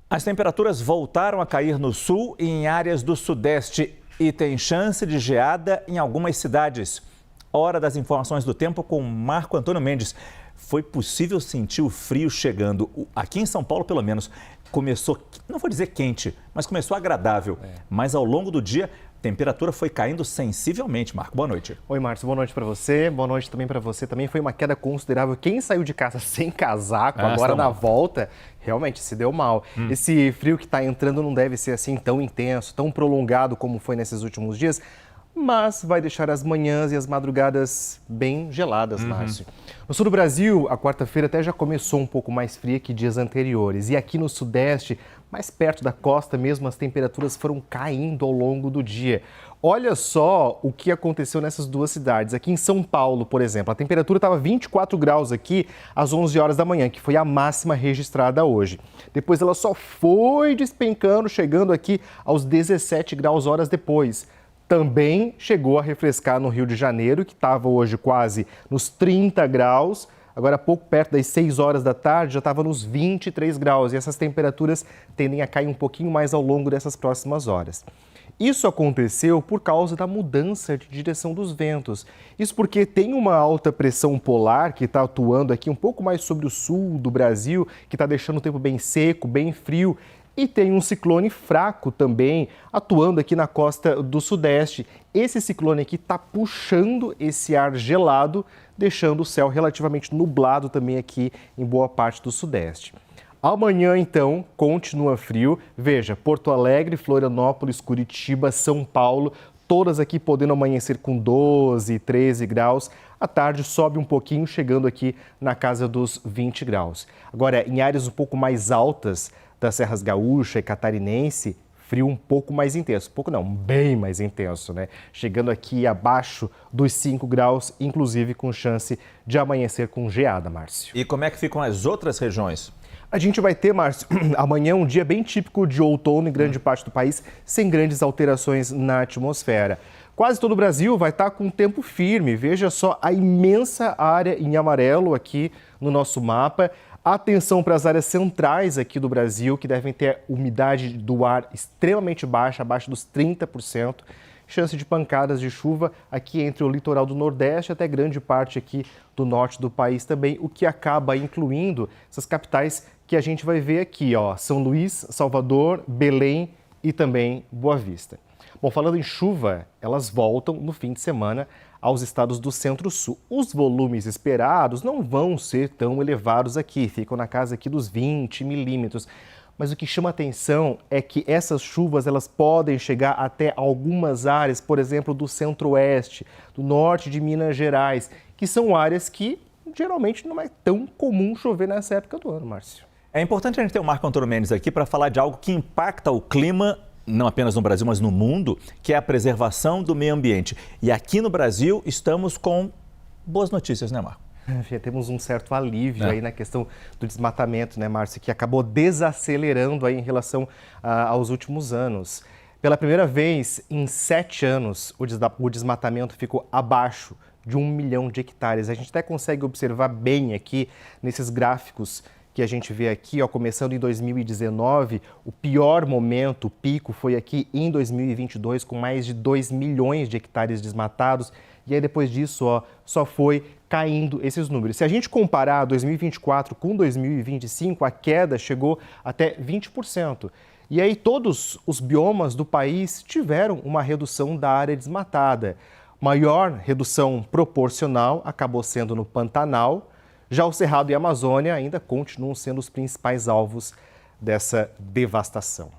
As temperaturas voltaram a cair no sul e em áreas do sudeste e tem chance de geada em algumas cidades. Hora das informações do tempo com Marco Antônio Mendes. Foi possível sentir o frio chegando. Aqui em São Paulo, pelo menos, começou, não vou dizer quente, mas começou agradável. Mas ao longo do dia, a temperatura foi caindo sensivelmente. Marco, boa noite. Oi, Márcio, boa noite para você. Boa noite também para você. Também foi uma queda considerável. Quem saiu de casa sem casaco, agora na volta, realmente se deu mal. Esse frio que está entrando não deve ser assim tão intenso, tão prolongado como foi nesses últimos dias, mas vai deixar as manhãs e as madrugadas bem geladas, Márcio. No sul do Brasil, a quarta-feira até já começou um pouco mais fria que dias anteriores. E aqui no sudeste, mais perto da costa mesmo, as temperaturas foram caindo ao longo do dia. Olha só o que aconteceu nessas duas cidades. Aqui em São Paulo, por exemplo, a temperatura estava 24 graus aqui às 11 horas da manhã, que foi a máxima registrada hoje. Depois ela só foi despencando, chegando aqui aos 17 graus horas depois. Também chegou a refrescar no Rio de Janeiro, que estava hoje quase nos 30 graus. Agora, pouco perto das 6 horas da tarde, já estava nos 23 graus. E essas temperaturas tendem a cair um pouquinho mais ao longo dessas próximas horas. Isso aconteceu por causa da mudança de direção dos ventos. Isso porque tem uma alta pressão polar que está atuando aqui um pouco mais sobre o sul do Brasil, que está deixando o tempo bem seco, bem frio. E tem um ciclone fraco também atuando aqui na costa do sudeste. Esse ciclone aqui está puxando esse ar gelado, deixando o céu relativamente nublado também aqui em boa parte do sudeste. Amanhã, então, continua frio. Veja, Porto Alegre, Florianópolis, Curitiba, São Paulo, todas aqui podendo amanhecer com 12, 13 graus. À tarde sobe um pouquinho, chegando aqui na casa dos 20 graus. Agora, em áreas um pouco mais altas das Serras Gaúcha e Catarinense, frio um pouco mais intenso. Pouco não, bem mais intenso, né? Chegando aqui abaixo dos 5 graus, inclusive com chance de amanhecer com geada, Márcio. E como é que ficam as outras regiões? A gente vai ter, Márcio, amanhã um dia bem típico de outono em grande parte do país, sem grandes alterações na atmosfera. Quase todo o Brasil vai estar com tempo firme. Veja só a imensa área em amarelo aqui no nosso mapa. Atenção para as áreas centrais aqui do Brasil, que devem ter umidade do ar extremamente baixa, abaixo dos 30%. Chance de pancadas de chuva aqui entre o litoral do Nordeste até grande parte aqui do norte do país também, o que acaba incluindo essas capitais que a gente vai ver aqui, ó, São Luís, Salvador, Belém e também Boa Vista. Bom, falando em chuva, elas voltam no fim de semana aos estados do Centro-Sul. Os volumes esperados não vão ser tão elevados aqui, ficam na casa aqui dos 20 milímetros. Mas o que chama atenção é que essas chuvas elas podem chegar até algumas áreas, por exemplo, do Centro-Oeste, do norte de Minas Gerais, que são áreas que geralmente não é tão comum chover nessa época do ano, Márcio. É importante a gente ter o Marco Antônio Mendes aqui para falar de algo que impacta o clima, não apenas no Brasil, mas no mundo, que é a preservação do meio ambiente. E aqui no Brasil estamos com boas notícias, né, Marco? Já temos um certo alívio aí na questão do desmatamento, né, Márcio, que acabou desacelerando aí em relação aos últimos anos. Pela primeira vez em 7 anos, o desmatamento ficou abaixo de 1 milhão de hectares. A gente até consegue observar bem aqui nesses gráficos que a gente vê aqui, ó, começando em 2019, o pior momento, o pico, foi aqui em 2022, com mais de 2 milhões de hectares desmatados. E aí, depois disso, ó, só foi caindo esses números. Se a gente comparar 2024 com 2025, a queda chegou até 20%. E aí, todos os biomas do país tiveram uma redução da área desmatada. Maior redução proporcional acabou sendo no Pantanal. Já o Cerrado e a Amazônia ainda continuam sendo os principais alvos dessa devastação.